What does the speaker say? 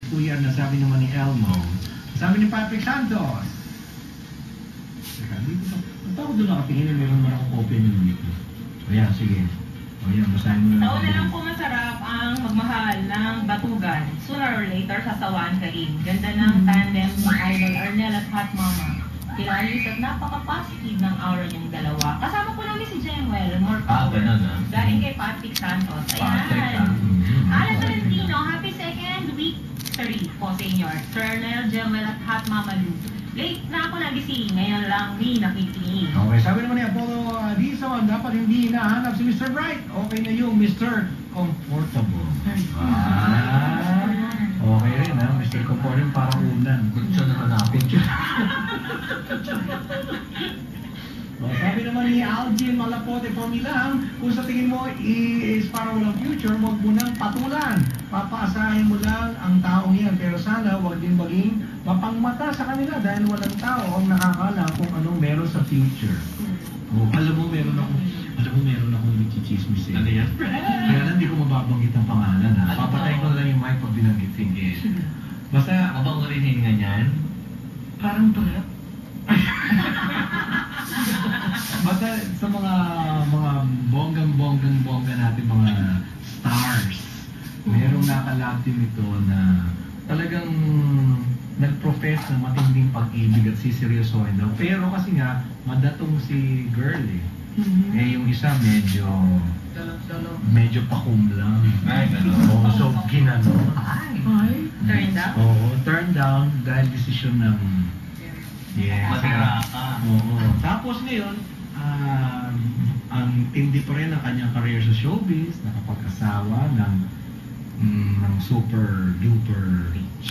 Yan na sabi naman ni Elmo. Sabi ni Patrick Santos. Teka, dito pa. Ang tao doon nakatingin na meron man akong open yung dito. Ayan, sige. Ayan, basahin mo na. Sa una lang po masarap ang magmahal ng batugan. Sooner or later, sasawaan ka rin. Ganda ng tandem ni Idol Arnel at Hot Mama. Kilalis at napaka-positive ng aura niyong dalawa. Kasama po namin si Jemuel, more power. Ganun ah. Galing kay Patrick Santos. Ayan. Alan Tolentino, happy second week 3 po sa inyo. Sir Arnel, Jemuel at Hot Mama Lou. Late na ako nagising, ngayon lang ni nakikinig. Okay, sabi naman ni Apollo Dizon, dapat hindi hinahanap si Mr. Bright. Okay na yung Mr. Comfortable. Okay rin ha, Mr. Comfortable parang unan. Kutsyo na hanapin. Sabi naman ni Algin Malapote Formilang, kung sa tingin mo is para walang future, huwag mo nang patulan. Papaasahin mo lang ang taong yan. Pero sana huwag din maging mapangmata sa kanila dahil walang tao ang nakakala kung anong meron sa future. Alam mo, meron akong nagchichismis eh. Ano yan? Kaya lang, hindi ko mababanggit ang pangalan ha. Papatayin ko na lang yung mic pag binanggit. Sige. Basta, Abang rin nga niyan. parang tulad. Basta sa mga bonggang-bongga natin mga stars, merong nakalab din ito na talagang nag-profess ng matinding pag-ibig at siseryosohin daw. Pero kasi nga, madatong si girl eh. Eh yung isa medyo pakum lang. Ay, gano'n. Oo, so ginano. Turned up? Oo, turn down dahil desisyon ng Matira ka. Oo. Tapos ngayon, ang tindi pa rin ang kanyang career sa showbiz, nakapag-asawa ng super duper